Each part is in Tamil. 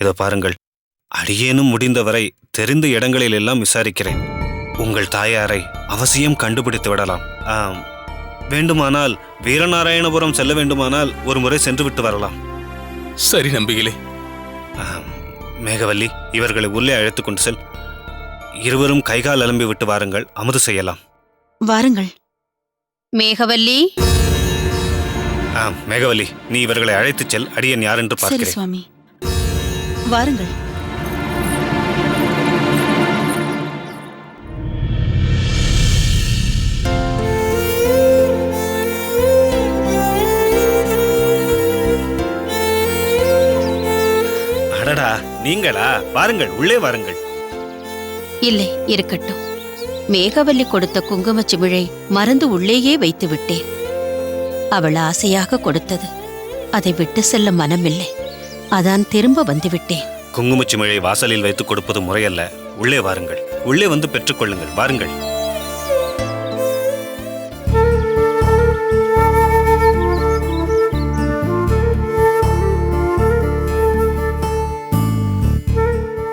இதோ பாருங்கள், அடியேனும் முடிந்தவரை தெரிந்த இடங்களில் எல்லாம் விசாரிக்கிறேன். உங்கள் தாயாரை அவசியம் கண்டுபிடித்து விடலாம். வேண்டுமானால் வீரநாராயணபுரம் செல்ல வேண்டுமானால் ஒரு முறை சென்று விட்டு வரலாம். சரி நம்பிகளே. மேகவல்லி, இவர்களை உள்ளே அழைத்துக் கொண்டு செல். இருவரும் கைகால் அலம்பி விட்டு வாருங்கள், அமுது செய்யலாம். வாருங்கள். மேகவல்லி. மேகவல்லி, நீ இவர்களை அழைத்துச் செல். அடியேன் யார் என்று பார்க்கிறேன். சுவாமி, வாருங்கள். அடடா, நீங்களா? வாருங்கள், உள்ளே வாருங்கள். இல்லை, இருக்கட்டும். மேகவல்லி கொடுத்த குங்குமச் சிமிழை மறந்து உள்ளேயே வைத்து விட்டேன். அவள் ஆசையாக கொடுத்தது. அதை விட்டு செல்ல மனமில்லை. அதான் திரும்ப வந்துவிட்டேன். குங்குமச்சிமிழை வாசலில் வைத்துக் கொடுப்பது முறையல்ல. உள்ளே வாருங்கள். உள்ளே வந்து பெற்றுக்கொள்ளுங்கள். வாருங்கள்.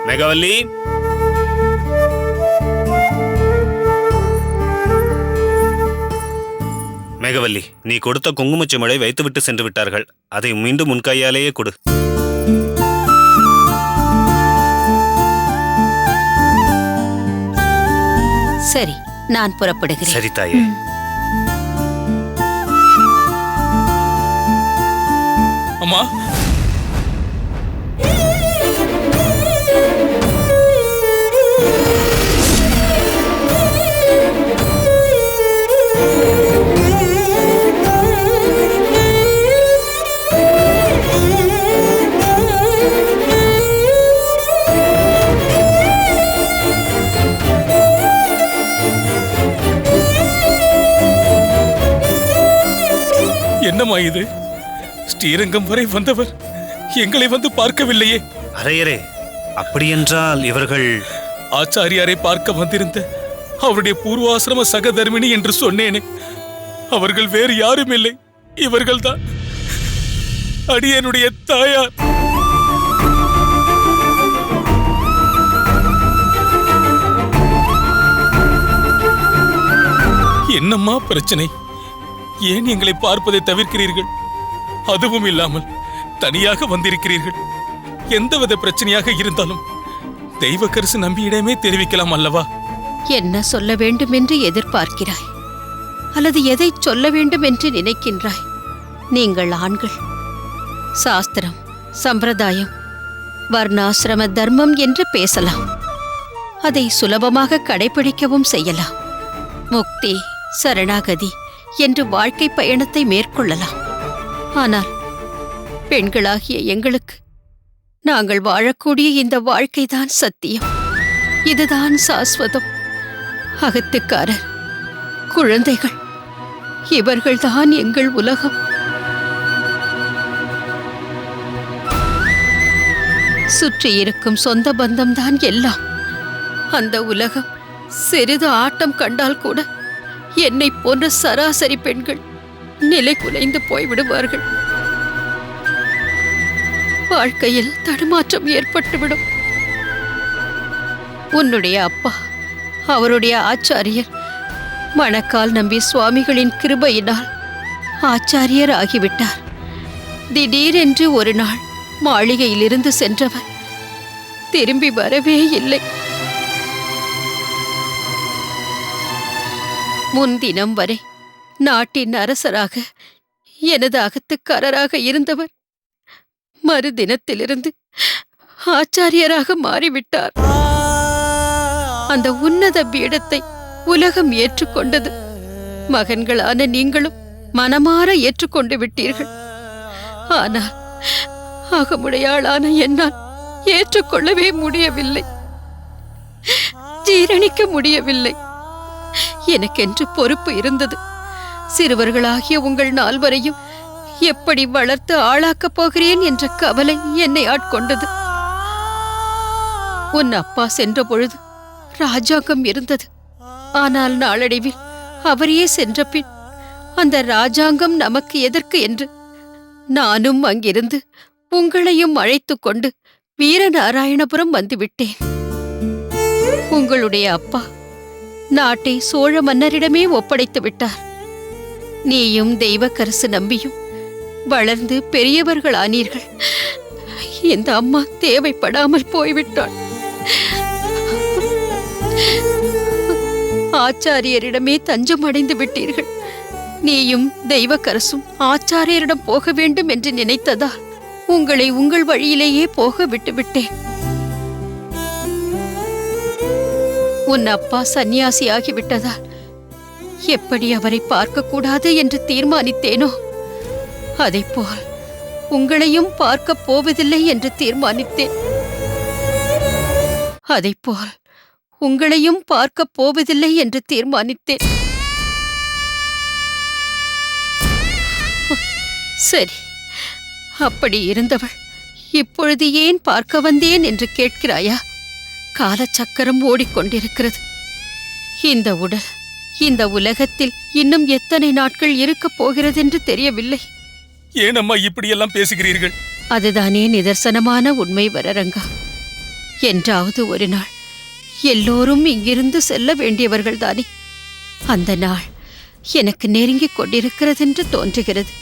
மேகவல்லி, மேகவல்லி, நீ கொடுத்த குங்குமச்சிமிழை வைத்துவிட்டு சென்று விட்டார்கள். அதை மீண்டும் உன் கையாலேயே கொடு. சரி, நான் புறப்படுகிறேன். சரி தாயே. அம்மா, என்னம்மா இது? ஸ்ரீரங்கம் வரை வந்தவர் எங்களை வந்து பார்க்கவில்லையே. அரையரே, அப்படியென்றால் இவர்கள் ஆச்சாரியாரை பார்க்க வந்திருந்த அவருடைய பூர்வாசிரம சகதர்மிணி என்று சொன்னேனே, அவர்கள் வேறு யாரும் இல்லை, இவர்கள்தான். அடியனுடைய தாயார். என்னம்மா பிரச்சனை? ஏன் எங்களை பார்ப்பதை தவிர்க்கிறீர்கள்? அதுவும் இல்லாமல் தனியாக வந்திருக்கிறீர்கள். எந்தவித பிரச்சனையாக இருந்தாலும் தெய்வக்கரசு நம்பியிடமே தெரிவிக்கலாம் அல்லவா? என்ன சொல்ல வேண்டும் என்று எதிர்பார்க்கிறாய், அல்லது எதை சொல்ல வேண்டும் என்று நினைக்கின்றாய்? நீங்கள் ஆண்கள். சாஸ்திரம், சம்பிரதாயம், வர்ணாசிரம தர்மம் என்று பேசலாம். அதை சுலபமாக கடைபிடிக்கவும் செய்யலாம். முக்தி, சரணாகதி என்று வாழ்க்கை பயணத்தை மேற்கொள்ளலாம். ஆனால் பெண்களாகிய எங்களுக்கு நாங்கள் வாழக்கூடிய இந்த வாழ்க்கைதான் சத்தியம். இதுதான் சாஸ்வதம். அகத்துக்காரர், குழந்தைகள், இவர்கள்தான் எங்கள் உலகம். சுற்றியிருக்கும் சொந்த பந்தம்தான் எல்லாம். அந்த உலகம் சிறிது ஆட்டம் கண்டால் கூட என்னை போன்ற சராசரி பெண்கள் நிலை குலைந்து போய்விடுவார்கள். வாழ்க்கையில் தடுமாற்றம் ஏற்பட்டுவிடும். உன்னுடைய அப்பா, அவருடைய ஆச்சாரியர் மணக்கால் நம்பி சுவாமிகளின் கிருபையினால் ஆச்சாரியர் ஆகிவிட்டார். திடீரென்று ஒரு நாள் மாளிகையிலிருந்து சென்றவர் திரும்பி வரவே இல்லை. முன்தினம் வரை நாட்டின் அரசராக, எனது அகத்துக்காரராக இருந்தவர் மறுதினத்திலிருந்து ஆச்சாரியராக மாறிவிட்டார். அந்த உன்னத பீடத்தை உலகம் ஏற்றுக்கொண்டது. மகன்களான நீங்களும் மனமாற ஏற்றுக்கொண்டு விட்டீர்கள். ஆனால் அகமுடையாளான என்னால் ஏற்றுக்கொள்ளவே முடியவில்லை, ஜீரணிக்க முடியவில்லை. எனக்கென்று பொறுப்பு இருந்தது. சிறுவர்களாகிய உங்கள் நால்வரையும் எப்படி வளர்த்து ஆளாக்கப் போகிறேன் என்ற கவலை என்னை ஆட்கொண்டது. உன் அப்பா சென்ற பொழுது ராஜாங்கம் இருந்தது. ஆனால் நாளடைவில் அவரையே சென்ற பின் அந்த ராஜாங்கம் நமக்கு எதற்கு என்று நானும் அங்கிருந்து உங்களையும் அழைத்து கொண்டு வீரநாராயணபுரம் வந்துவிட்டேன். உங்களுடைய அப்பா நாட்டை சோழ மன்னரிடமே ஒப்படைத்து விட்டார். நீயும் தெய்வக்கரசு நம்பியும் வளர்ந்து பெரியவர்கள் ஆனீர்கள். இந்த அம்மா தேவைப்படாமல் போய்விட்டாள். ஆச்சாரியரிடமே தஞ்சம் அடைந்து விட்டீர்கள். நீயும் தெய்வக்கரசும் ஆச்சாரியரிடம் போக வேண்டும் என்று நினைத்ததால் உங்களை உங்கள் வழியிலேயே போக விட்டுவிட்டேன். உன் அப்பா சந்நியாசியாகிவிட்டதால் எப்படி அவரை பார்க்கக்கூடாது என்று தீர்மானித்தேனோ அதைப்போல் உங்களையும் பார்க்கப் போவதில்லை என்று தீர்மானித்தேன். அதைப்போல் உங்களையும் பார்க்கப் போவதில்லை என்று தீர்மானித்தேன். சரி, அப்படி இருந்தவள் இப்பொழுது ஏன் பார்க்க வந்தேன் என்று கேட்கிறாயா? காலச்சக்கரம் ஓடிக்கொண்டிருக்கிறது. இந்த உடல் இந்த உலகத்தில் இன்னும் எத்தனை நாட்கள் இருக்கப் போகிறதென்று தெரியவில்லை. ஏனம்மா இப்படியெல்லாம் பேசுகிறீர்கள்? அதுதானே நிதர்சனமான உண்மை வரரங்கா. என்றாவது ஒரு நாள் எல்லோரும் இங்கிருந்து செல்ல வேண்டியவர்கள்தானே. அந்த நாள் எனக்கு நெருங்கிக் கொண்டிருக்கிறதென்று தோன்றுகிறது.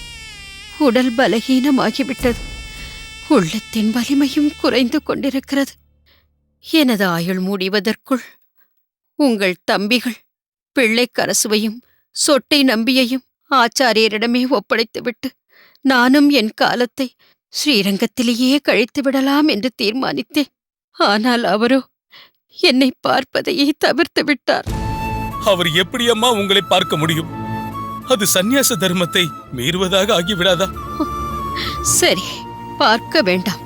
உடல் பலகீனமாகிவிட்டது. உள்ளத்தின் வலிமையும் குறைந்து கொண்டிருக்கிறது. எனது ஆயுள் முடிவதற்குள் உங்கள் தம்பிகள் பிள்ளைக்கரசுவையும் சொட்டை நம்பியையும் ஆச்சாரியரிடமே ஒப்படைத்துவிட்டு நானும் என் காலத்தை ஸ்ரீரங்கத்திலேயே கழித்து விடலாம் என்று தீர்மானித்தேன். ஆனால் அவரோ என்னை பார்ப்பதையே தவிர்த்து விட்டார். அவர் எப்படி அம்மா உங்களை பார்க்க முடியும்? அது சந்நியாச தர்மத்தை மீறுவதாக ஆகிவிடாதா? சரி, பார்க்க வேண்டாம்.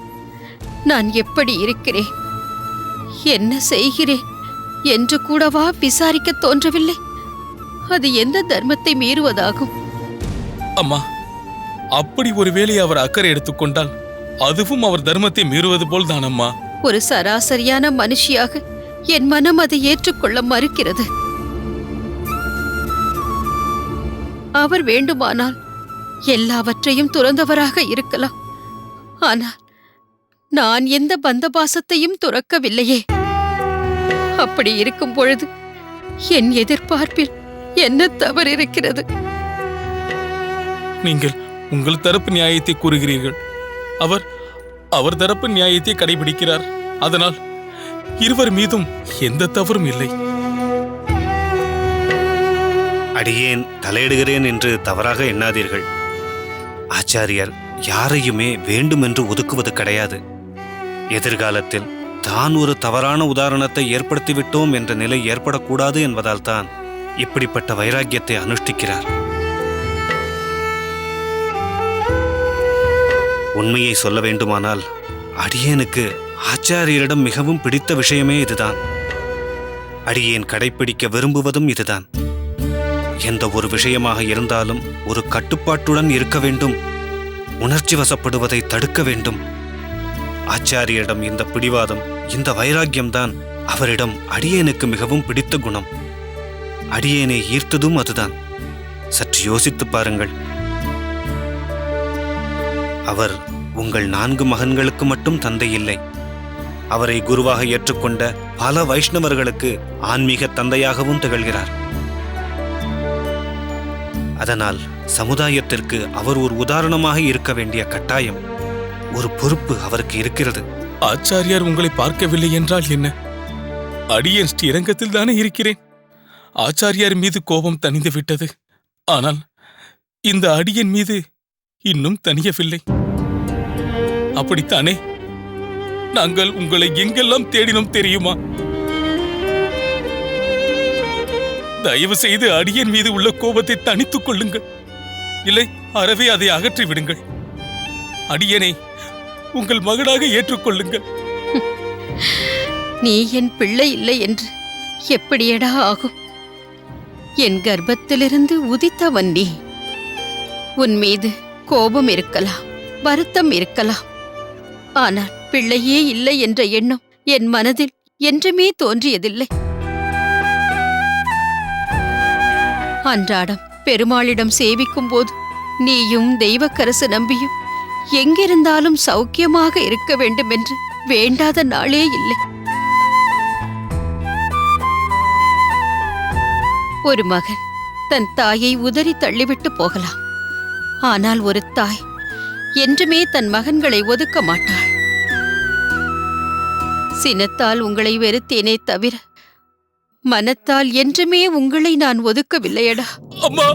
நான் எப்படி இருக்கிறேன், என்ன செய்கிறேன் என்று கூடவா விசாரிக்க தோன்றவில்லை? அது எந்த தர்மத்தை மீறுவதாகும்? அம்மா, அப்படி ஒருவேளை அவர் அக்கறை எடுத்துக்கொண்டால் அதுவும் அவர் தர்மத்தை மீறுவது போல் தானம்மா. ஒரு சராசரியான மனுஷியாக என் மனம் அதை ஏற்றுக்கொள்ள மறுக்கிறது. அவர் வேண்டுமானால் எல்லாவற்றையும் துறந்தவராக இருக்கலாம். ஆனால் நான் எந்த பந்தபாசத்தையும் துறக்கவில்லையே. அப்படி இருக்கும் பொழுது என் எதிர்பார்ப்பில் என்ன தவறு இருக்கிறது? நீங்கள் உங்கள் தரப்பு நியாயத்தை கூறுகிறீர்கள். அவர் தரப்பு நியாயத்தை கடைபிடிக்கிறார். அதனால் இருவர் மீதும் எந்த தவறும் இல்லை. அடியேன் தலையிடுகிறேன் என்று தவறாக எண்ணாதீர்கள். ஆச்சாரியர் யாரையுமே வேண்டுமென்று ஒதுக்குவது கிடையாது. எதிர்காலத்தில் தான் ஒரு தவறான உதாரணத்தை ஏற்படுத்திவிட்டோம் என்ற நிலை ஏற்படக்கூடாது என்பதால் தான் இப்படிப்பட்ட வைராக்கியத்தை அனுஷ்டிக்கிறார். உண்மையை சொல்ல வேண்டுமானால் அடியேனுக்கு ஆச்சாரியரிடம் மிகவும் பிடித்த விஷயமே இதுதான். அடியேன் கடைப்பிடிக்க விரும்புவதும் இதுதான். எந்த ஒரு விஷயமாக இருந்தாலும் ஒரு கட்டுப்பாட்டுடன் இருக்க வேண்டும். உணர்ச்சி வசப்படுவதை தடுக்க வேண்டும். ஆச்சாரியரிடம் இந்த பிடிவாதம், இந்த வைராக்கியம்தான் அவரிடம் அடியேனுக்கு மிகவும் பிடித்த குணம். அடியேனை ஈர்த்ததும் அதுதான். சற்று யோசித்து பாருங்கள். அவர் உங்கள் 4 மகன்களுக்கு மட்டும் தந்தை இல்லை. அவரை குருவாக ஏற்றுக்கொண்ட பல வைஷ்ணவர்களுக்கு ஆன்மீக தந்தையாகவும் திகழ்கிறார். அதனால் சமுதாயத்திற்கு அவர் ஒரு உதாரணமாக இருக்க வேண்டிய கட்டாயம், ஒரு பொறுப்பு அவருக்கு இருக்கிறது. ஆச்சாரியார் உங்களை பார்க்கவில்லை என்றால் என்ன? அடியேன் ஸ்ரீரங்கத்தில் தானே இருக்கிறேன். ஆச்சாரியார் மீது கோபம் தணிந்து விட்டது. ஆனால் இந்த அடியேன் மீது இன்னும் தணியவில்லை. அப்படித்தானே? நாங்கள் உங்களை எங்கெல்லாம் தேடினோம் தெரியுமா? தயவு செய்து அடியேன் மீது உள்ள கோபத்தை தணித்துக் கொள்ளுங்கள். இல்லை, அறவே அதை அகற்றி விடுங்கள். அடியேனை உங்கள் மகனாக ஏற்றுக்கொள்ளுங்கள். நீ என் பிள்ளை இல்லை என்று எப்படியடா ஆகும்? என் கர்ப்பத்திலிருந்து உதித்தவன் நீ. உன் மீது கோபம் இருக்கலாம், வருத்தம் இருக்கலாம். ஆனால் பிள்ளையே இல்லை என்ற எண்ணம் என் மனதில் என்றுமே தோன்றியதில்லை. அன்றாடம் பெருமாளிடம் சேவிக்கும் போது நீயும் தெய்வக்கரசு நம்பியும் எங்கிருந்தாலும் சௌக்கியமாக இருக்க வேண்டும் என்று வேண்டாத நாளே இல்லை. ஒரு மகன் தன் தாயை உதறி தள்ளிவிட்டு போகலாம். ஆனால் ஒரு தாய் என்றுமே தன் மகன்களை ஒதுக்க மாட்டாள். சினத்தால் உங்களை வெறுத்தேனே தவிர மனத்தால் என்றுமே உங்களை நான் ஒதுக்கவில்லையடா. அம்மா!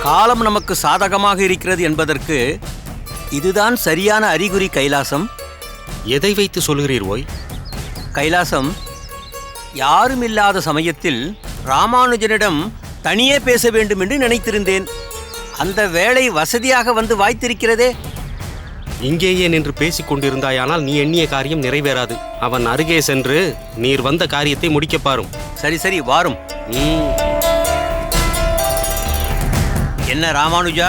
காலம் நமக்கு சாதகமாக இருக்கிறது என்பதற்கு இதுதான் சரியான அறிகுறி. கைலாசம், எதை வைத்து சொல்கிறீர் ஓய்? கைலாசம், யாருமில்லாத சமயத்தில் ராமானுஜனிடம் தனியே பேச வேண்டும் என்று நினைத்திருந்தேன். அந்த வேளை வசதியாக வந்து வாய்த்திருக்கிறதே. இங்கேயே நின்று பேசிக் கொண்டிருந்தாயானால் நீ எண்ணிய காரியம் நிறைவேறாது. அவன் அருகே சென்று நீர் வந்த காரியத்தை முடிக்க பாரும். சரி சரி, வாரும். என்ன ராமானுஜா?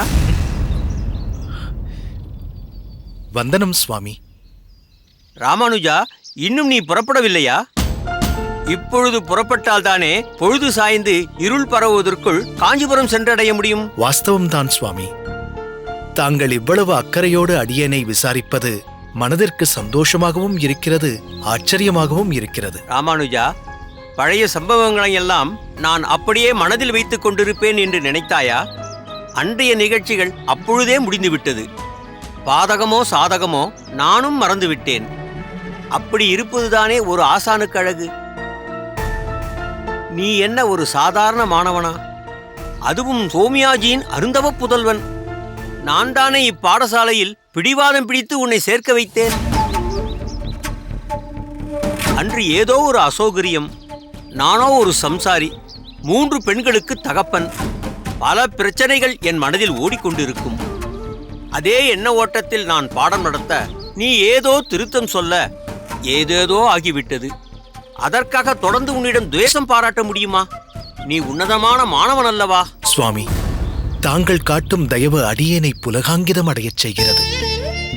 வந்தனம் சுவாமி. ராமானுஜா, இன்னும் நீ புறப்படவில்லையா? இப்பொழுது புறப்பட்டால்தானே பொழுது சாய்ந்து இருள் பரவுவதற்குள் காஞ்சிபுரம் சென்றடைய முடியும். வாஸ்தவம்தான் சுவாமி. தாங்கள் இவ்வளவு அக்கறையோடு அடியேனை விசாரிப்பது மனதிற்கு சந்தோஷமாகவும் இருக்கிறது, ஆச்சரியமாகவும் இருக்கிறது. ராமானுஜா, பழைய சம்பவங்களை எல்லாம் நான் அப்படியே மனதில் வைத்துக் கொண்டிருப்பேன் என்று நினைத்தாயா? அன்றைய நிகழ்ச்சிகள் அப்பொழுதே முடிந்துவிட்டது. பாதகமோ சாதகமோ நானும் மறந்துவிட்டேன். அப்படி இருப்பதுதானே ஒரு ஆசானுக்கு அழகு. நீ என்ன ஒரு சாதாரண மாணவனா? அதுவும் சோமியாஜியின் அருந்தவ புதல்வன். நான் தானே இப்பாடசாலையில் பிடிவாதம் பிடித்து உன்னை சேர்க்க வைத்தேன். அன்று ஏதோ ஒரு அசௌகரியம். நானோ ஒரு சம்சாரி, 3 பெண்களுக்கு தகப்பன். பல பிரச்சனைகள் என் மனதில் ஓடிக்கொண்டிருக்கும். அதே எண்ண ஓட்டத்தில் நான் பாடம் நடத்த நீ ஏதோ திருத்தம் சொல்ல ஏதேதோ ஆகிவிட்டது. அதற்காக தொடர்ந்து உன்னிடம் துவேஷம் பாராட்ட முடியுமா? நீ உன்னதமான மாணவன் அல்லவா? சுவாமி, தாங்கள் காட்டும் தயவு அடியேனை புலகாங்கிதம் அடையச் செய்கிறது.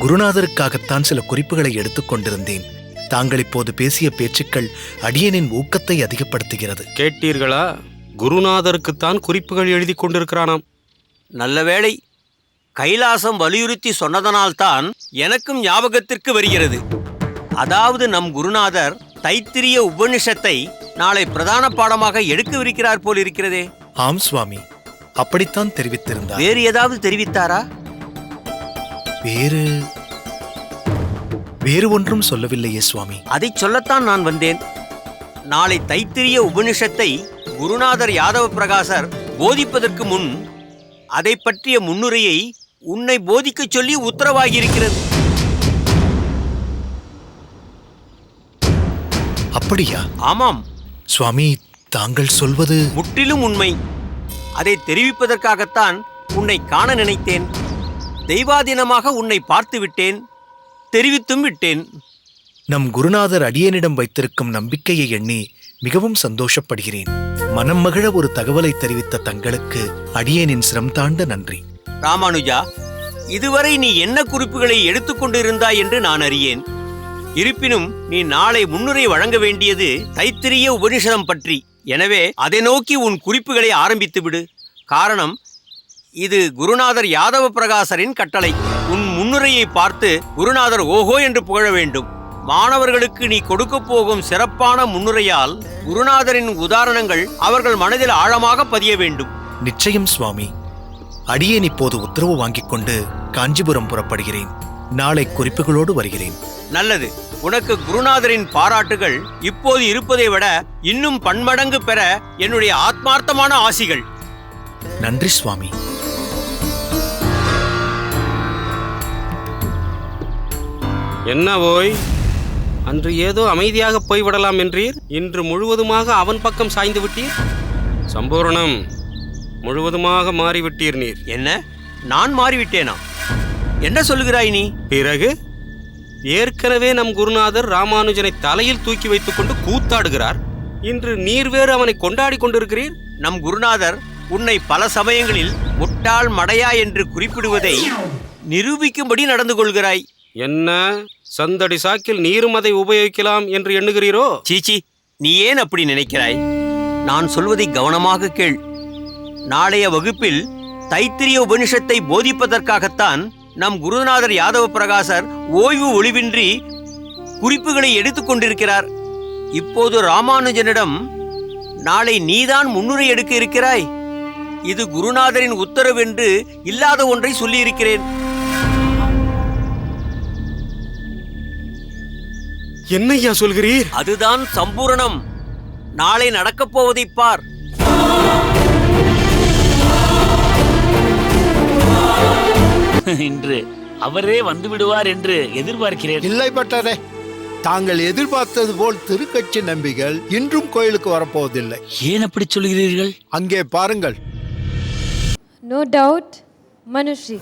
குருநாதருக்காகத்தான் சில குறிப்புகளை எடுத்துக் கொண்டிருந்தேன். தாங்கள் இப்போது பேசிய பேச்சுக்கள் அடியேனின் ஊக்கத்தை அதிகப்படுத்துகிறது. கேட்டீர்களா? குருநாதருக்குத்தான் குறிப்புகள் எழுதி கொண்டிருக்கிறானாம். நல்ல வேளை, கைலாசம் வலியுறுத்தி சொன்னதனால்தான் எனக்கும் ஞாபகத்திற்கு வருகிறது. அதாவது நம் குருநாதர் தைத்திரிய உபனிஷத்தை நாளை பிரதான பாடமாக எடுக்கவிருக்கிறார் போல் இருக்கிறதே. ஆம் சுவாமி, அப்படித்தான் தெரிவித்திருந்தார். வேறு ஏதாவது தெரிவித்தாரா? வேறு ஒன்றும் சொல்லவில்லையே சுவாமி. அதை சொல்லத்தான் நான் வந்தேன். நாளை தைத்திரிய உபனிஷத்தை குருநாதர் யாதவ பிரகாசர் போதிப்பதற்கு முன் அதை பற்றிய முன்னுரையை உன்னை போதிக்கச் சொல்லி உத்தரவாகியிருக்கிறது. அப்படியா? ஆமாம் சுவாமி, தாங்கள் சொல்வது முற்றிலும் உண்மை. அதை தெரிவிப்பதற்காகத்தான் உன்னை காண நினைத்தேன். தெய்வாதீனமாக உன்னை பார்த்து விட்டேன், தெரிவித்தும் விட்டேன். நம் குருநாதர் அடியேனிடம் வைத்திருக்கும் நம்பிக்கையை எண்ணி மிகவும் சந்தோஷப்படுகிறேன். மனம் மகிழ ஒரு தகவலை தெரிவித்த தங்களுக்கு அடியேனின் சிரம் தாண்ட நன்றி. ராமானுஜா, இதுவரை நீ என்ன குறிப்புகளை எடுத்துக்கொண்டிருந்தாய் என்று நான் அறியேன். இருப்பினும் நீ நாளை முன்னுரை வழங்க வேண்டியது தைத்திரிய உபனிஷதம் பற்றி. எனவே அதை நோக்கி உன் குறிப்புகளை ஆரம்பித்து விடு. காரணம், இது குருநாதர் யாதவ பிரகாசரின் கட்டளை. உன் முன்னுரையை பார்த்து குருநாதர் ஓஹோ என்று புகழ வேண்டும். மாணவர்களுக்கு நீ கொடுக்க போகும் சிறப்பான முன்னுரையால் குருநாதரின் உதாரணங்கள் அவர்கள் மனதில் ஆழமாக பதிய வேண்டும். நிச்சயம் சுவாமி. அடியேன் இப்போது உத்தரவு வாங்கிக் கொண்டு காஞ்சிபுரம் புறப்படுகிறேன். நாளை குறிப்புகளோடு வருகிறேன். நல்லது. உனக்கு குருநாதரின் பாராட்டுகள் இப்போது இருப்பதை விட இன்னும் பன்மடங்கு பெற என்னுடைய ஆத்மார்த்தமான ஆசிகள். நன்றி சுவாமி. என்ன ஓய், அன்று ஏதோ அமைதியாக போய்விடலாம் என்றீர், இன்று முழுவதுமாக அவன் பக்கம் சாய்ந்து விட்டீர். சம்பூரணம், முழுவதுமாக மாறிவிட்டீர் நீர். என்ன, நான் மாறிவிட்டேனா? என்ன சொல்லுகிறாய் நீ? பிறகு ஏற்கனவே நம் குருநாதர் ராமானுஜனை தலையில் தூக்கி வைத்துக் கொண்டு கூத்தாடுகிறார். இன்று நீர் வேறு அவனை கொண்டாடி கொண்டிருக்கிறீர். நம் குருநாதர் உன்னை பல சமயங்களில் முட்டாள் மடையா என்று குறிப்பிடுவதை நிரூபிக்கும்படி நடந்து கொள்கிறாய். என்ன, சந்தடி சாக்கில் நீரும் அதை உபயோகிக்கலாம் என்று எண்ணுகிறீரோ? சீச்சி, நீ ஏன் அப்படி நினைக்கிறாய்? நான் சொல்வதை கவனமாக கேள். நாளைய வகுப்பில் தைத்திரிய உபனிஷத்தை போதிப்பதற்காகத்தான் நம் குருநாதர் யாதவ பிரகாசர் ஓய்வு ஒளிவின்றி குறிப்புகளை எடுத்துக் கொண்டிருக்கிறார். இப்போது ராமானுஜனிடம் நாளை நீதான் முன்னுரை எடுக்க இருக்கிறாய். இது குருநாதரின் உத்தரவு என்று இல்லாத ஒன்றை சொல்லியிருக்கிறேன். என்னையா சொல்கிறீர்? அதுதான் சம்பூரணம். நாளை நடக்கப் போவதைப் பார். இன்று அவரே வந்து விடுவார் என்று எதிர்பார்க்கிறேன். இல்லை பட்டரே, தாங்கள் எதிர்பார்த்தது போல் திருக்கட்சி நம்பிகள் இன்றும் கோயிலுக்கு வரப்போவதில்லை. ஏன் அப்படி சொல்கிறீர்கள்? அங்கே பாருங்கள். No doubt, Manushri.